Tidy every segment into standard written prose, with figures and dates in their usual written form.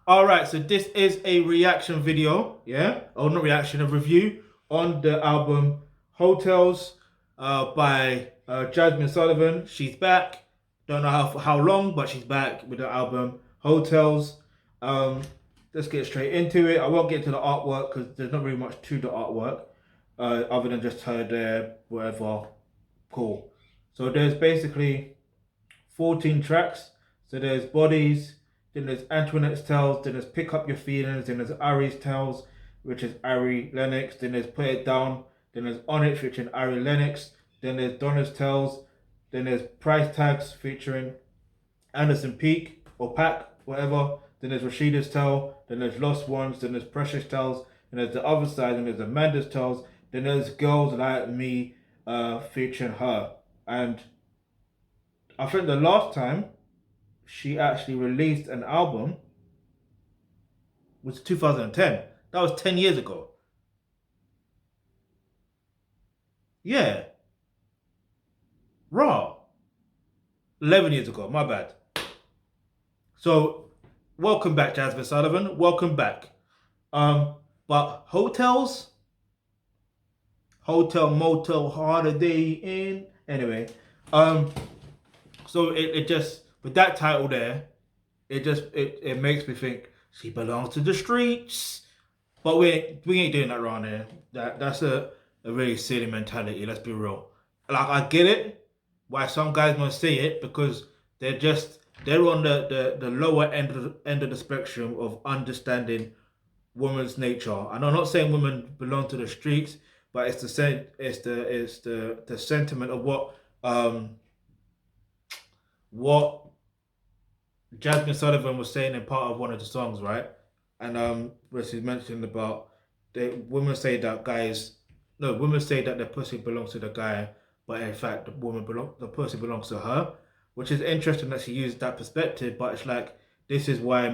All right, so this is a reaction video, yeah, or not reaction, a review on the album Hotels by Jazmine Sullivan. She's back. Don't know how long, but she's back with the album Hotels. Um, let's get straight into it. I won't get to the artwork because there's not really much to the artwork, other than just her there, whatever. Cool. So there's basically 14 tracks. So there's Bodies, then there's Antoinette's Tales, then there's Pick Up Your Feelings, then there's Ari's Tales, which is Ari Lennox, then there's Put It Down, then there's On It featuring Ari Lennox, then there's Donna's Tales, then there's Price Tags featuring Anderson Peak or Pack, whatever, then there's Rashida's Tale, then there's Lost Ones, then there's Precious Tales, then there's the other side, then there's Amanda's Tales, then there's Girls Like Me featuring her. And I think the last time she actually released an album was 2010. That was 10 years ago. Yeah, raw. 11 years ago, my bad. So, welcome back, Jazmine Sullivan. Welcome back. But hotels, hotel, motel, holiday inn. Anyway, so it just with that title there, it makes me think she belongs to the streets. But we ain't doing that around here. That's a really silly mentality. Let's be real. Like I get it, why some guys want to say it because they're on the lower end of the spectrum of understanding women's nature. And I'm not saying women belong to the streets, but it's the sentiment of what Jazmine Sullivan was saying in part of one of the songs, right? And where she's mentioned about women say that the pussy belongs to the guy, but in fact the pussy belongs to her, which is interesting that she used that perspective. But it's like this is why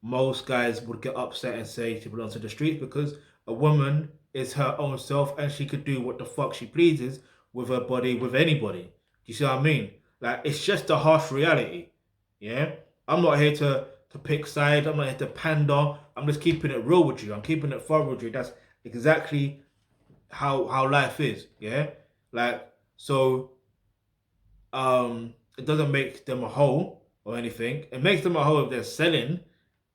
most guys would get upset and say she belongs to the streets because a woman is her own self and she could do what the fuck she pleases with her body with anybody. Do you see what I mean? Like it's just a harsh reality. Yeah, I'm not here to pick sides. I'm not here to pander. I'm just keeping it real with you. I'm keeping it fun with you. That's exactly how life is. Yeah, like so. It doesn't make them a hoe or anything. It makes them a hoe if they're selling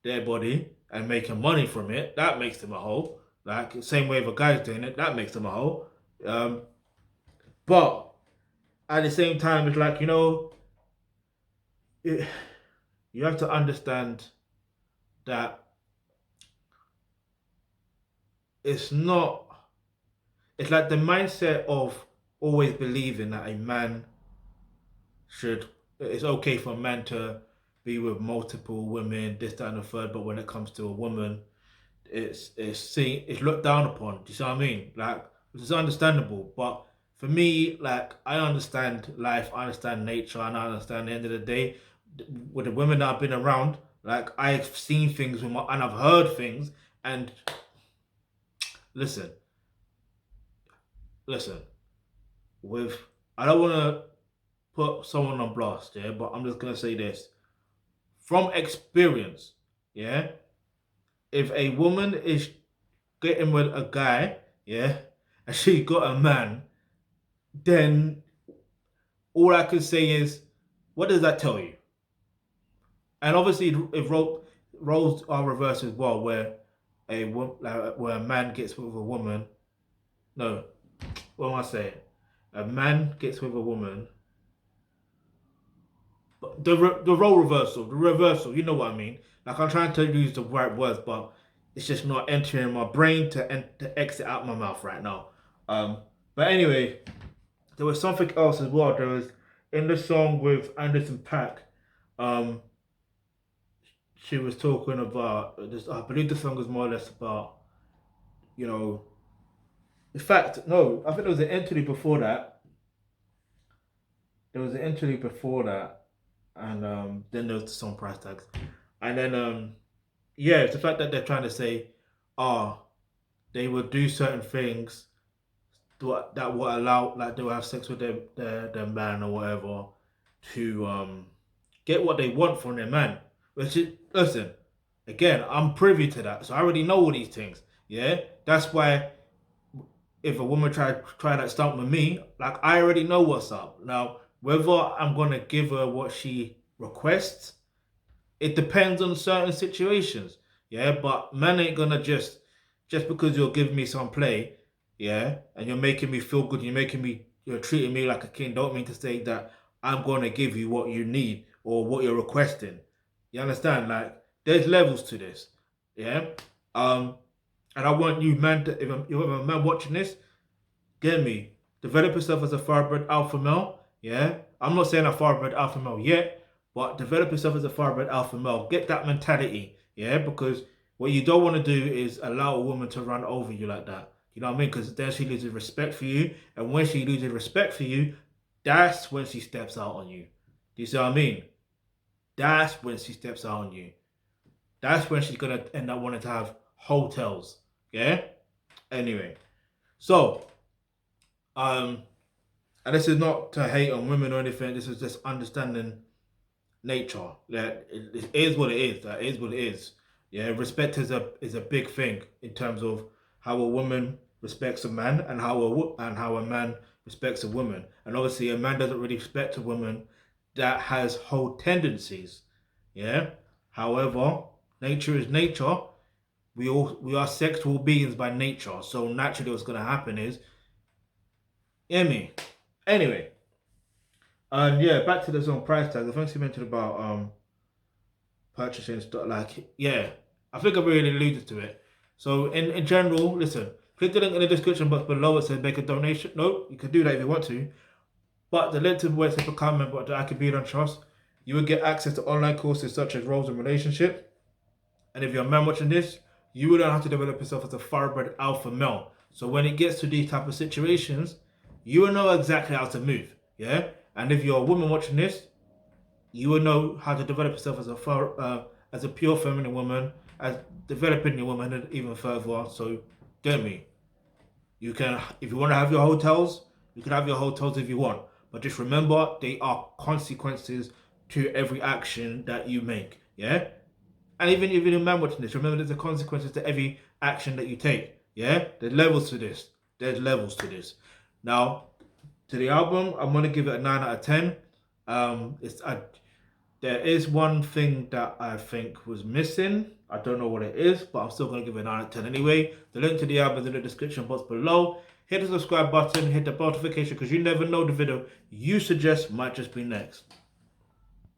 their body and making money from it. That makes them a hoe. Like same way if a guy's doing it, that makes them a hoe. Um, but at the same time, it's like it, you have to understand that it's not. It's like the mindset of always believing that a man should. It's okay for a man to be with multiple women, this, that, and the third. But when it comes to a woman, it's looked down upon. Do you see what I mean? Like it's understandable, but for me, like I understand life, I understand nature, and I understand the end of the day with the women that I've been around. Like I've seen things and I've heard things. And listen, listen. With I don't want to put someone on blast, yeah, but I'm just gonna say this from experience, yeah. If a woman is getting with a guy, yeah, and she got a man, then all I can say is, what does that tell you? And obviously, if roles are reversed as well, where where a man gets with a woman, no, what am I saying? A man gets with a woman, but the role reversal, the reversal, you know what I mean? Like I'm trying to use the right words, but it's just not entering my brain to exit out my mouth right now. Um, but anyway, there was something else as well. There was in the song with Anderson Paak. Um, she was talking about this. I believe the song was more or less about, you know. In fact, no, I think there was an interlude before that. There was an interlude before that, and then there was the song Price Tags, and then yeah, it's the fact that they're trying to say, oh, they would do certain things that will allow, like they will have sex with their man or whatever, to get what they want from their man. Which is listen. Again, I'm privy to that, so I already know all these things. Yeah, that's why if a woman try that stunt with me, like I already know what's up. Now, whether I'm gonna give her what she requests, it depends on certain situations. Yeah, but man ain't gonna just because you're giving me some play, yeah, and you're making me feel good, you're treating me like a king. Don't mean to say that I'm gonna give you what you need or what you're requesting. You understand? Like, there's levels to this. Yeah. Um, and I want you, man, if a man watching this, get me. Develop yourself as a thoroughbred alpha male. Yeah. I'm not saying a thoroughbred alpha male yet, but develop yourself as a thoroughbred alpha male. Get that mentality. Yeah. Because what you don't want to do is allow a woman to run over you like that. You know what I mean? Because then she loses respect for you. And when she loses respect for you, that's when she steps out on you. Do you see what I mean? That's when she steps out on you. That's when she's going to end up wanting to have hotels. Yeah. Anyway. So, and this is not to hate on women or anything. This is just understanding nature. That it is what it is. That is what it is. Yeah, respect is a big thing in terms of how a woman respects a man and how a man respects a woman. And obviously, a man doesn't really respect a woman that has whole tendencies. Yeah. However, nature is nature. We are sexual beings by nature. So naturally, what's gonna happen is, hear me. Anyway, and yeah, back to the song price tag. The things you mentioned about purchasing stuff, like yeah, I think I've already alluded to it. So in general, listen, click the link in the description box below. It says make a donation. No, you can do that if you want to, but the link to where it says become a member of the Alkebulantrust, you will get access to online courses such as roles and relationships. And if you're a man watching this, you will learn how to develop yourself as a thoroughbred alpha male. So when it gets to these type of situations, you will know exactly how to move. Yeah. And if you're a woman watching this, you will know how to develop yourself as a pure feminine woman, as developing your woman even further. So get me. You can, if you want to have your hotels, you can have your hotels if you want. But just remember, they are consequences to every action that you make. Yeah. And even if you're a man watching this, remember there's a consequences to every action that you take. Yeah? There's levels to this. There's levels to this. Now, to the album, I'm gonna give it a 9 out of 10. There is one thing that I think was missing. I don't know what it is, but I'm still gonna give it a 9 out of 10 anyway. The link to the album is in the description box below. Hit the subscribe button, hit the notification, because you never know the video you suggest might just be next.